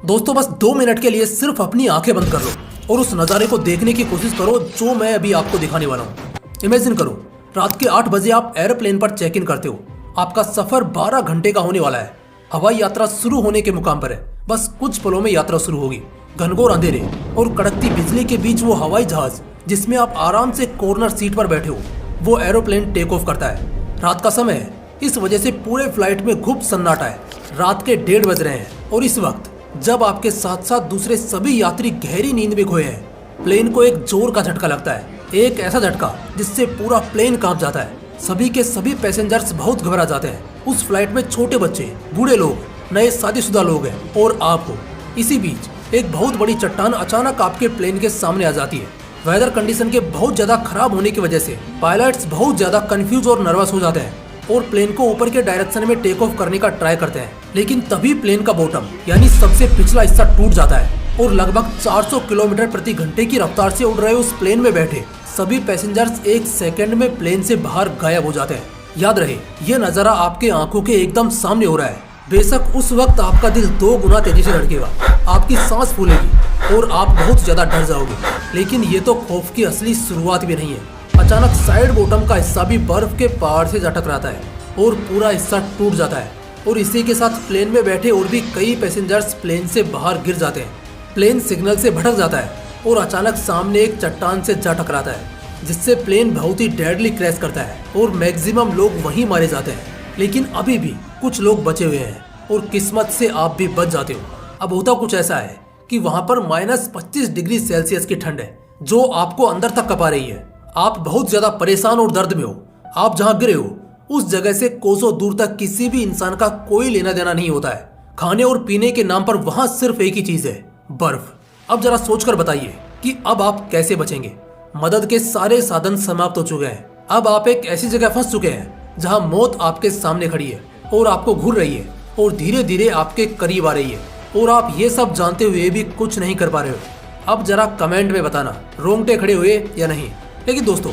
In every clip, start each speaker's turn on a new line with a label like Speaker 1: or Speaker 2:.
Speaker 1: दोस्तों बस 2 मिनट के लिए सिर्फ अपनी आंखें बंद कर लो और उस नज़ारे को देखने की कोशिश करो जो मैं अभी आपको दिखाने वाला हूँ। इमेजिन करो, रात के 8 बजे आप एयरप्लेन पर चेक इन करते हो। आपका सफर 12 घंटे का होने वाला है। हवाई यात्रा शुरू होने के मुकाम पर है। बस कुछ पलों में यात्रा शुरू होगी। घनघोर अंधेरे और कड़कती बिजली के बीच वो हवाई जहाज जिसमें आप आराम से कॉर्नर सीट पर बैठे हो, वो एरोप्लेन टेक ऑफ करता है। रात का समय है, इस वजह से पूरे फ्लाइट में गुप्त सन्नाटा है। रात के 1:30 बज रहे हैं और इस वक्त जब आपके साथ साथ दूसरे सभी यात्री गहरी नींद में खोए हैं, प्लेन को एक जोर का झटका लगता है। एक ऐसा झटका जिससे पूरा प्लेन कांप जाता है। सभी के सभी पैसेंजर्स बहुत घबरा जाते हैं। उस फ्लाइट में छोटे बच्चे, बूढ़े लोग, नए शादीशुदा लोग हैं और आप हो। इसी बीच एक बहुत बड़ी चट्टान अचानक आपके प्लेन के सामने आ जाती है। वेदर कंडीशन के बहुत ज्यादा खराब होने की वजह से पायलट्स बहुत ज्यादा कंफ्यूज और नर्वस हो जाते हैं और प्लेन को ऊपर के डायरेक्शन में टेक ऑफ करने का ट्राई करते हैं। लेकिन तभी प्लेन का बॉटम यानी सबसे पिछला हिस्सा टूट जाता है और लगभग 400 किलोमीटर प्रति घंटे की रफ्तार से उड़ रहे उस प्लेन में बैठे सभी पैसेंजर्स एक सेकंड में प्लेन से बाहर गायब हो जाते हैं। याद रहे, ये नजारा आपके आंखों के एकदम सामने हो रहा है। बेशक उस वक्त आपका दिल 2 गुना तेजी से धड़केगा, आपकी सांस फूलेगी और आप बहुत ज्यादा डर जाओगे। लेकिन ये तो खौफ की असली शुरुआत भी नहीं है। अचानक साइड बॉटम का हिस्सा भी बर्फ के पहाड़ से जा टकराता है और पूरा हिस्सा टूट जाता है और इसी के साथ प्लेन में बैठे और भी कई पैसेंजर्स प्लेन से बाहर गिर जाते हैं। प्लेन सिग्नल से भटक जाता है और अचानक सामने एक चट्टान से जा टकराता है, जिससे प्लेन बहुत ही डेडली क्रैश करता है और मैक्सिमम लोग वहीं मारे जाते हैं। लेकिन अभी भी कुछ लोग बचे हुए हैं और किस्मत से आप भी बच जाते हो। अब होता कुछ ऐसा है कि वहां पर -25 डिग्री सेल्सियस की ठंड है जो आपको अंदर तक कपा रही है। आप बहुत ज्यादा परेशान और दर्द में हो। आप जहां गिरे हो उस जगह से कोसों दूर तक किसी भी इंसान का कोई लेना देना नहीं होता है। खाने और पीने के नाम पर वहां सिर्फ एक ही चीज है, बर्फ। अब जरा सोचकर बताइए कि अब आप कैसे बचेंगे। मदद के सारे साधन समाप्त हो चुके हैं। अब आप एक ऐसी जगह फंस चुके हैं जहां मौत आपके सामने खड़ी है और आपको घूर रही है और धीरे धीरे आपके करीब आ रही है और आप ये सब जानते हुए भी कुछ नहीं कर पा रहे हो। अब जरा कमेंट में बताना रोंगटे खड़े हुए या नहीं। लेकिन दोस्तों,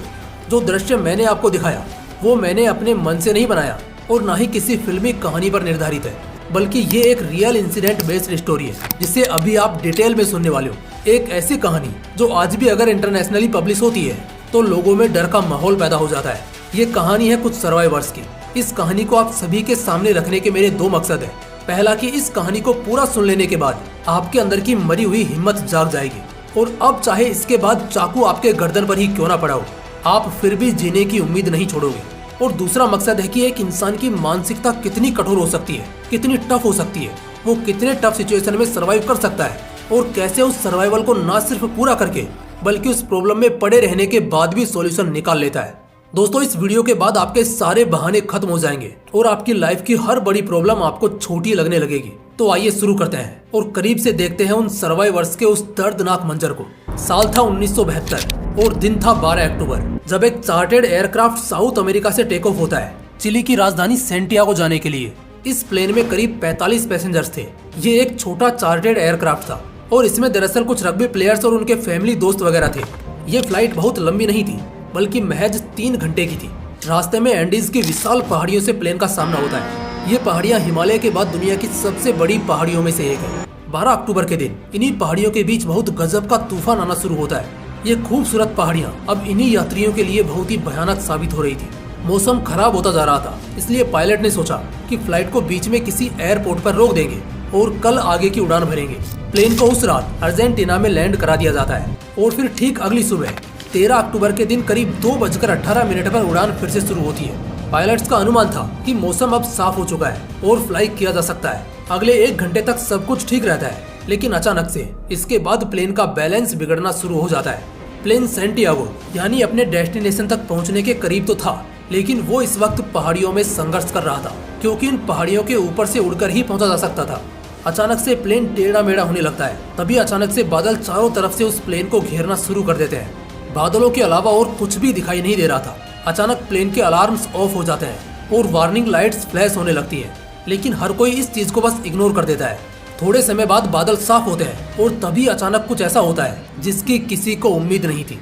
Speaker 1: जो दृश्य मैंने आपको दिखाया वो मैंने अपने मन से नहीं बनाया और ना ही किसी फिल्मी कहानी पर निर्धारित है, बल्कि ये एक रियल इंसिडेंट बेस्ड स्टोरी है जिसे अभी आप डिटेल में सुनने वाले हो। एक ऐसी कहानी जो आज भी अगर इंटरनेशनली पब्लिश होती है तो लोगों में डर का माहौल पैदा हो जाता है। ये कहानी है कुछ सर्वाइवर्स की। इस कहानी को आप सभी के सामने रखने के मेरे 2 मकसद है। पहला कि इस कहानी को पूरा सुन लेने के बाद आपके अंदर की मरी हुई हिम्मत जाग जाएगी और अब चाहे इसके बाद चाकू आपके गर्दन पर ही क्यों ना पड़ा हो, आप फिर भी जीने की उम्मीद नहीं छोड़ोगे। और दूसरा मकसद है कि एक इंसान की मानसिकता कितनी कठोर हो सकती है, कितनी टफ हो सकती है, वो कितने टफ सिचुएशन में सर्वाइव कर सकता है और कैसे उस सर्वाइवल को ना सिर्फ पूरा करके बल्कि उस प्रॉब्लम में पड़े रहने के बाद भी सॉल्यूशन निकाल लेता है। दोस्तों, इस वीडियो के बाद आपके सारे बहाने खत्म हो जाएंगे और आपकी लाइफ की हर बड़ी प्रॉब्लम आपको छोटी लगने लगेगी। तो आइए शुरू करते हैं और करीब से देखते हैं उन सर्वाइवर्स के उस दर्दनाक मंजर को। साल था 1972 और दिन था 12 अक्टूबर, जब एक चार्टर्ड एयरक्राफ्ट साउथ अमेरिका से टेक ऑफ होता है चिली की राजधानी सेंटियागो जाने के लिए। इस प्लेन में करीब 45 पैसेंजर्स थे। ये एक छोटा चार्टर्ड एयरक्राफ्ट था और इसमें दरअसल कुछ रग्बी प्लेयर्स और उनके फैमिली दोस्त वगैरह थे। ये फ्लाइट बहुत लंबी नहीं थी बल्कि महज 3 घंटे की थी। रास्ते में एंडीज की विशाल पहाड़ियों से प्लेन का सामना होता है। ये पहाड़ियां हिमालय के बाद दुनिया की सबसे बड़ी पहाड़ियों में से एक है। 12 अक्टूबर के दिन इन्हीं पहाड़ियों के बीच बहुत गजब का तूफान आना शुरू होता है। ये खूबसूरत पहाड़ियां अब इन्हीं यात्रियों के लिए बहुत ही भयानक साबित हो रही थी। मौसम खराब होता जा रहा था, इसलिए पायलट ने सोचा कि फ्लाइट को बीच में किसी एयरपोर्ट पर रोक देंगे और कल आगे की उड़ान भरेंगे। प्लेन को उस रात अर्जेंटीना में लैंड करा दिया जाता है और फिर ठीक अगली सुबह 13 अक्टूबर के दिन करीब 2:18 पर उड़ान फिर से शुरू होती है। पायलट्स का अनुमान था कि मौसम अब साफ हो चुका है और फ्लाई किया जा सकता है। अगले 1 घंटे तक सब कुछ ठीक रहता है, लेकिन अचानक से इसके बाद प्लेन का बैलेंस बिगड़ना शुरू हो जाता है। प्लेन सेंटियागो यानी अपने डेस्टिनेशन तक पहुंचने के करीब तो था, लेकिन वो इस वक्त पहाड़ियों में संघर्ष कर रहा था क्योंकि इन पहाड़ियों के ऊपर से उड़कर ही पहुंचा जा सकता था। अचानक से प्लेन टेढ़ा मेढ़ा होने लगता है। तभी अचानक से बादल चारों तरफ से उस प्लेन को घेरना शुरू कर देते हैं। बादलों के अलावा और कुछ भी दिखाई नहीं दे रहा था। अचानक प्लेन के अलार्म्स ऑफ हो जाते हैं और वार्निंग लाइट्स फ्लैश होने लगती है, लेकिन हर कोई इस चीज को बस इग्नोर कर देता है। थोड़े समय बाद बादल साफ होते हैं और तभी अचानक कुछ ऐसा होता है जिसकी किसी को उम्मीद नहीं थी।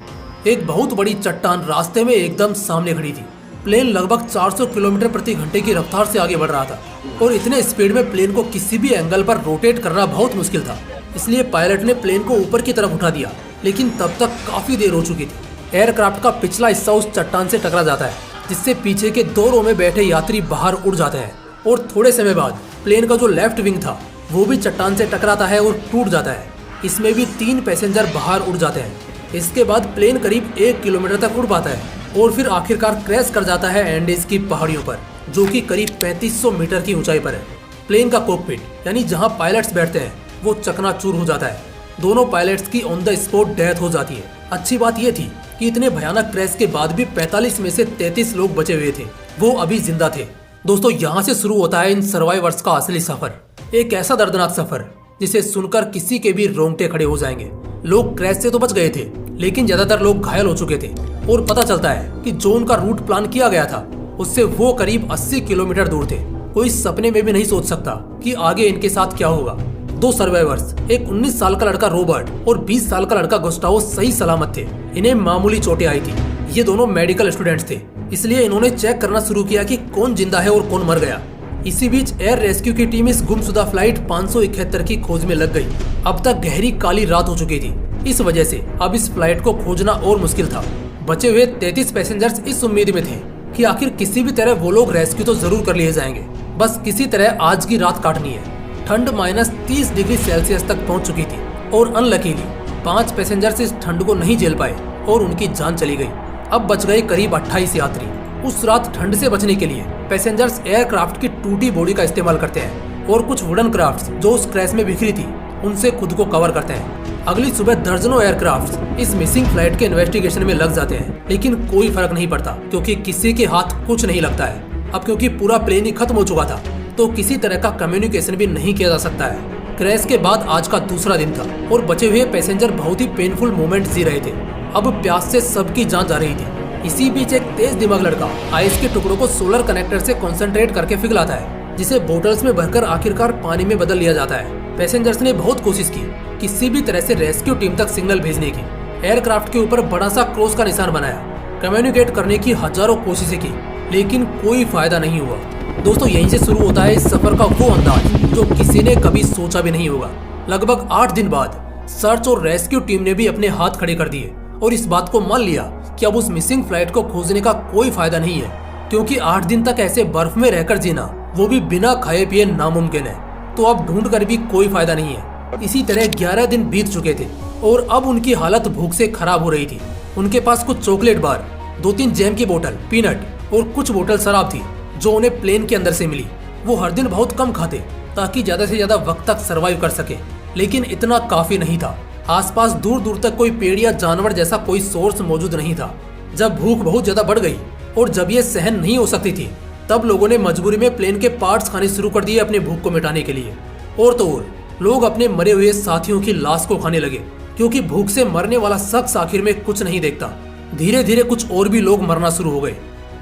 Speaker 1: एक बहुत बड़ी चट्टान रास्ते में एकदम सामने खड़ी थी प्लेन लगभग 400 किलोमीटर प्रति घंटे की रफ्तार से आगे बढ़ रहा था और इतने स्पीड में प्लेन को किसी भी एंगल पर रोटेट करना बहुत मुश्किल था। इसलिए पायलट ने प्लेन को ऊपर की तरफ उठा दिया, लेकिन तब तक काफी देर हो चुकी थी। एयरक्राफ्ट का पिछला हिस्सा उस चट्टान से टकरा जाता है, जिससे पीछे के 2 रो में बैठे यात्री बाहर उड़ जाते हैं और थोड़े समय बाद प्लेन का जो लेफ्ट विंग था वो भी चट्टान से टकराता है और टूट जाता है। इसमें भी 3 पैसेंजर बाहर उड़ जाते हैं। इसके बाद प्लेन करीब 1 किलोमीटर तक उड़ पाता है और फिर आखिरकार क्रैश कर जाता है एंडीज की पहाड़ियों पर, जो कि करीब 3500 मीटर की ऊंचाई पर है। प्लेन का कॉकपिट यानी जहां पायलट्स बैठते हैं वो चकनाचूर हो जाता है। दोनों पायलट्स की ऑन द स्पॉट डेथ हो जाती है। अच्छी बात यह थी कि इतने भयानक क्रैश के बाद भी 45 में से 33 लोग बचे हुए थे, वो अभी जिंदा थे। दोस्तों, यहाँ से शुरू होता है इन सर्वाइवर्स का असली सफर। एक ऐसा दर्दनाक सफर जिसे सुनकर किसी के भी रोंगटे खड़े हो जाएंगे। लोग क्रैश से तो बच गए थे, लेकिन ज्यादातर लोग घायल हो चुके थे और पता चलता है कि जो उनका रूट प्लान किया गया था उससे वो करीब 80 किलोमीटर दूर थे। कोई सपने में भी नहीं सोच सकता कि आगे इनके साथ क्या होगा। 2 सर्वाइवर्स, एक 19 साल का लड़का रॉबर्ट और 20 साल का लड़का गुस्टावो सही सलामत थे। इन्हें मामूली चोटें आई थी। ये दोनों मेडिकल स्टूडेंट्स थे, इसलिए इन्होंने चेक करना शुरू किया कि कौन जिंदा है और कौन मर गया। इसी बीच एयर रेस्क्यू की टीम इस गुमशुदा फ्लाइट 571 की खोज में लग गई। अब तक गहरी काली रात हो चुकी थी, इस वजह से अब इस फ्लाइट को खोजना और मुश्किल था। बचे हुए 33 पैसेंजर्स इस उम्मीद में थे कि आखिर किसी भी तरह वो लोग रेस्क्यू तो जरूर कर लिए जाएंगे, बस किसी तरह आज की रात काटनी है। ठंड -30 डिग्री सेल्सियस तक पहुंच चुकी थी और अनलकीली 5 पैसेंजर्स इस ठंड को नहीं झेल पाए और उनकी जान चली गई। अब बच गए करीब 28 यात्री। उस रात ठंड से बचने के लिए पैसेंजर्स एयरक्राफ्ट की टूटी बॉडी का इस्तेमाल करते हैं और कुछ वुडन क्राफ्ट्स जो उस क्रैश में बिखरी थी उनसे खुद को कवर करते हैं। अगली सुबह दर्जनों एयरक्राफ्ट इस मिसिंग फ्लाइट के इन्वेस्टिगेशन में लग जाते हैं, लेकिन कोई फर्क नहीं पड़ता क्योंकि किसी के हाथ कुछ नहीं लगता है। अब क्योंकि पूरा प्लेन ही खत्म हो चुका था तो किसी तरह का कम्युनिकेशन भी नहीं किया जा सकता है। क्रैश के बाद आज का दूसरा दिन था और बचे हुए पैसेंजर बहुत ही पेनफुल मोमेंट जी रहे थे। अब प्यास से सबकी जान जा रही थी। इसी बीच एक तेज दिमाग लड़का आइस के टुकड़ों को सोलर कनेक्टर से कंसंट्रेट करके पिघलाता है, जिसे बोतल्स में भरकर आखिरकार पानी में बदल लिया जाता है। पैसेंजर्स ने बहुत कोशिश की किसी भी तरह से रेस्क्यू टीम तक सिग्नल भेजने की। एयरक्राफ्ट के ऊपर बड़ा सा क्रॉस का निशान बनाया, कम्युनिकेट करने की हजारों कोशिशें की, लेकिन कोई फायदा नहीं हुआ। दोस्तों, यहीं से शुरू होता है इस सफर का वो अंदाज जो किसी ने कभी सोचा भी नहीं होगा। लगभग 8 दिन बाद सर्च और रेस्क्यू टीम ने भी अपने हाथ खड़े कर दिए और इस बात को मान लिया कि अब उस मिसिंग फ्लाइट को खोजने का कोई फायदा नहीं है, क्योंकि 8 दिन तक ऐसे बर्फ में रहकर जीना, वो भी बिना खाए पिए, नामुमकिन है। तो अब ढूंढ कर भी कोई फायदा नहीं है। इसी तरह 11 दिन बीत चुके थे और अब उनकी हालत भूख से खराब हो रही थी। उनके पास कुछ चॉकलेट बार, 2-3 जैम की बोतल, पीनट और कुछ बोतल शराब थी जो उन्हें प्लेन के अंदर से मिली। वो हर दिन बहुत कम खाते ताकि ज्यादा से ज्यादा वक्त तक सरवाइव कर सके, लेकिन इतना काफी नहीं था। आसपास दूर दूर तक कोई पेड़ या जानवर जैसा कोई सोर्स मौजूद नहीं था। जब भूख बहुत ज्यादा बढ़ गई और जब ये सहन नहीं हो सकती थी, तब लोगों ने मजबूरी में प्लेन के पार्ट्स खाने शुरू कर दिए अपने भूख को मिटाने के लिए। और तो और लोग अपने मरे हुए साथियों की लाश को खाने लगे, क्योंकि भूख से मरने वाला शख्स आखिर में कुछ नहीं देखता। धीरे धीरे कुछ और भी लोग मरना शुरू हो गए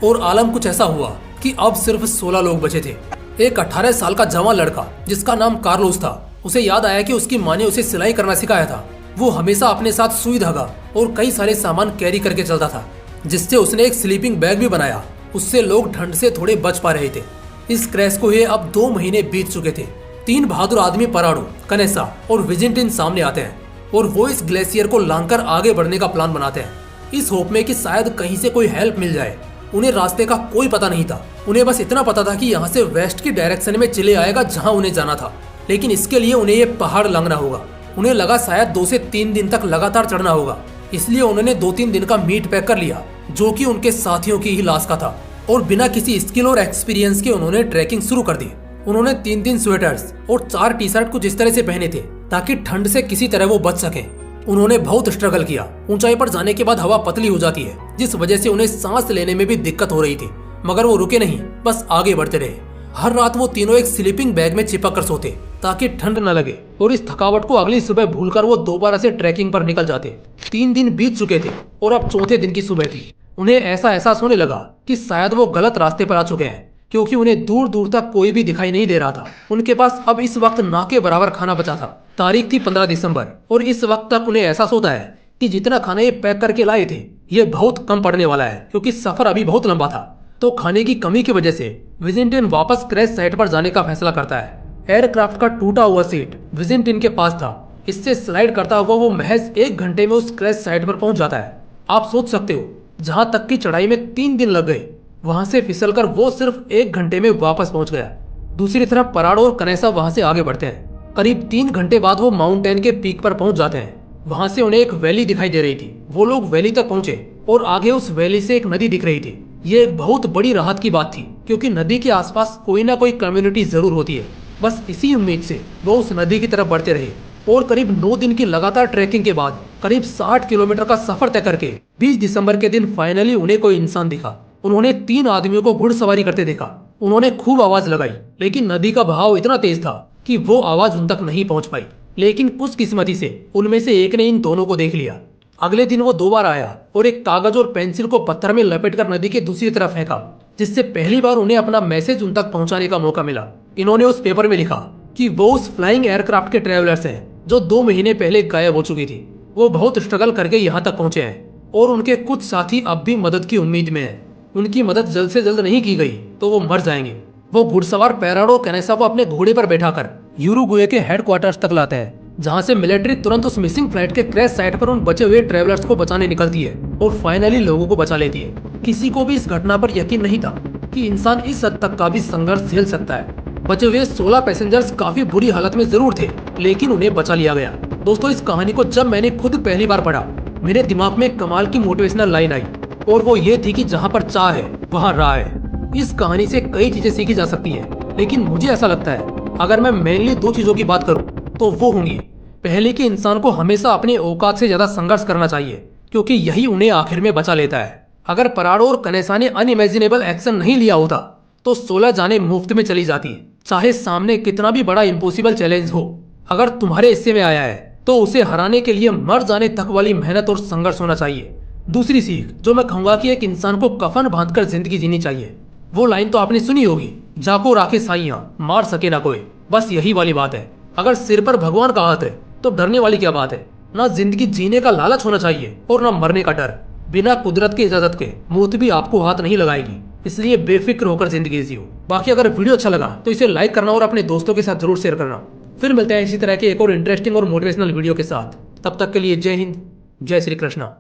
Speaker 1: और आलम कुछ ऐसा हुआ कि अब सिर्फ 16 लोग बचे थे। एक 18 साल का जवान लड़का जिसका नाम कार्लोस था, उसे याद आया कि उसकी माँ ने उसे सिलाई करना सिखाया था। वो हमेशा अपने साथ सुई धागा और कई सारे सामान कैरी करके चलता था, जिससे उसने एक स्लीपिंग बैग भी बनाया। उससे लोग ठंड से थोड़े बच पा रहे थे। इस क्रैश को हुए अब 2 महीने बीत चुके थे। 3 बहादुर आदमी पराडो, कनेसा और विजिंटिन सामने आते हैं और वो इस ग्लेशियर को लांघकर आगे बढ़ने का प्लान बनाते हैं, इस होप में कि शायद कहीं से कोई हेल्प मिल जाए। उन्हें रास्ते का कोई पता नहीं था। उन्हें बस इतना पता था कि यहाँ से वेस्ट की डायरेक्शन में चिले आएगा जहाँ उन्हें जाना था, लेकिन इसके लिए उन्हें ये पहाड़ लांघना होगा। उन्हें लगा शायद 2 से 3 दिन तक लगातार चढ़ना होगा, इसलिए उन्होंने 2-3 दिन का मीट पैक कर लिया, जो कि उनके साथियों की ही लाश का था। और बिना किसी स्किल और एक्सपीरियंस के उन्होंने ट्रैकिंग शुरू कर दी। उन्होंने 3 स्वेटर्स और 4 टी-शर्ट कुछ इस तरह से पहने थे ताकि ठंड से किसी तरह वो बच सके। उन्होंने बहुत स्ट्रगल किया। ऊंचाई पर जाने के बाद हवा पतली हो जाती है, जिस वजह से उन्हें सांस लेने में भी दिक्कत हो रही थी, मगर वो रुके नहीं, बस आगे बढ़ते रहे। हर रात वो तीनों एक स्लीपिंग बैग में चिपक कर सोते ताकि ठंड न लगे, और इस थकावट को अगली सुबह भूलकर वो दोबारा से ट्रैकिंग पर निकल जाते। 3 दिन बीत चुके थे और अब चौथे दिन की सुबह थी। उन्हें ऐसा एहसास होने लगा कि शायद वो गलत रास्ते पर आ चुके हैं, क्योंकि उन्हें दूर दूर तक कोई भी दिखाई नहीं दे रहा था। उनके पास अब इस वक्त ना के बराबर खाना बचा था। तारीख थी 15 दिसंबर और इस वक्त तक उन्हें एहसास होता है कि जितना खाना ये पैक करके लाए थे ये बहुत कम पड़ने वाला है, क्योंकि सफर अभी बहुत लंबा था। तो खाने की कमी की वजह से विजेंटिन वापस क्रैश साइट पर जाने का फैसला करता है। एयरक्राफ्ट का टूटा हुआ सीट विजेंटिन के पास था। इससे स्लाइड करता हुआ वो महज 1 घंटे में उस क्रैश साइट पर पहुंच जाता है। आप सोच सकते हो, जहां तक की चढ़ाई में 3 दिन लग गए, वहां से फिसलकर वो सिर्फ 1 घंटे में वापस पहुंच गया। दूसरी तरफ पराडो और कनेसा वहां से आगे बढ़ते हैं। करीब 3 घंटे बाद वो माउंटेन के पीक पर पहुंच जाते हैं। वहां से उन्हें एक वैली दिखाई दे रही थी। वो लोग वैली तक पहुंचे और आगे उस वैली से एक नदी दिख रही थी। ये एक बहुत बड़ी राहत की बात थी, क्योंकि नदी के आसपास कोई ना कोई कम्युनिटी जरूर होती है। बस इसी उम्मीद से वो उस नदी की तरफ बढ़ते रहे और करीब 9 दिन की लगातार ट्रैकिंग के बाद करीब 60 किलोमीटर का सफर तय करके 20 दिसंबर के दिन फाइनली उन्हें कोई इंसान दिखा। उन्होंने 3 आदमियों को घुड़सवारी करते देखा। उन्होंने खूब आवाज लगाई, लेकिन नदी का बहाव इतना तेज था कि वो आवाज उन तक नहीं पहुंच पाई। लेकिन खुशकिस्मती से उनमें से एक ने इन दोनों को देख लिया। अगले दिन वो 2 बार आया और एक कागज और पेंसिल को पत्थर में लपेटकर नदी के दूसरी तरफ फेंका, जिससे पहली बार उन्हें अपना मैसेज उन तक पहुंचाने का मौका मिला। इन्होंने उस पेपर में लिखा कि वो उस फ्लाइंग एयरक्राफ्ट के ट्रेवलर्स हैं जो 2 महीने पहले गायब हो चुकी थी। वो बहुत स्ट्रगल करके यहाँ तक पहुंचे हैं और उनके कुछ साथी अब भी मदद की उम्मीद में हैं। उनकी मदद जल्द से जल्द नहीं की गई तो वो मर जाएंगे। वो घुड़सवार पैराडो कैनेसा को अपने घोड़े पर बैठाकर यूरुगुए के हेडक्वार्टर्स तक लाते हैं, जहां से मिलिट्री तुरंत उस मिसिंग फ्लाइट के क्रैश साइट पर उन बचे हुए ट्रेवलर्स को बचाने निकलती है और फाइनली लोगों को बचा लेती है। किसी को भी इस घटना पर यकीन नहीं था कि इंसान इस हद तक का भी संघर्ष झेल सकता है। बचे हुए 16 पैसेंजर्स काफी बुरी हालत में जरूर थे, लेकिन उन्हें बचा लिया गया। दोस्तों, इस कहानी को जब मैंने खुद पहली बार पढ़ा, मेरे दिमाग में कमाल की मोटिवेशनल लाइन आई, और वो ये थी कि जहाँ पर चाह है वहाँ राह है। इस कहानी से कई चीजें सीखी जा सकती हैं, लेकिन मुझे ऐसा लगता है अगर मैं मेनली 2 चीजों की बात करूं तो वो होंगी, पहले कि इंसान को हमेशा अपने औकात से ज्यादा संघर्ष करना चाहिए, क्योंकि यही उन्हें आखिर में बचा लेता है। अगर पराडो और कनेसा ने अनइमेजिनेबल एक्शन नहीं लिया होता तो 16 जाने मुफ्त में चली जाती, चाहे सामने कितना भी बड़ा इम्पॉसिबल चैलेंज हो। अगर तुम्हारे हिस्से में आया है तो उसे हराने के लिए मर जाने तक वाली मेहनत और संघर्ष होना चाहिए। दूसरी सीख जो मैं कहूंगा कि एक इंसान को कफन बांधकर जिंदगी जीनी चाहिए। वो लाइन तो आपने सुनी होगी, जाको राखे साइयां मार सके ना कोई। बस यही वाली बात है। अगर सिर पर भगवान का हाथ है तो डरने वाली क्या बात है। ना जिंदगी जीने का लालच होना चाहिए और ना मरने का डर। बिना कुदरत की इजाजत के मौत भी आपको हाथ नहीं लगाएगी, इसलिए बेफिक्र होकर जिंदगी जियो। बाकी अगर वीडियो अच्छा लगा तो इसे लाइक करना और अपने दोस्तों के साथ जरूर शेयर करना। फिर मिलते हैं इसी तरह के एक और इंटरेस्टिंग और मोटिवेशनल वीडियो के साथ। तब तक के लिए जय हिंद, जय श्री कृष्णा।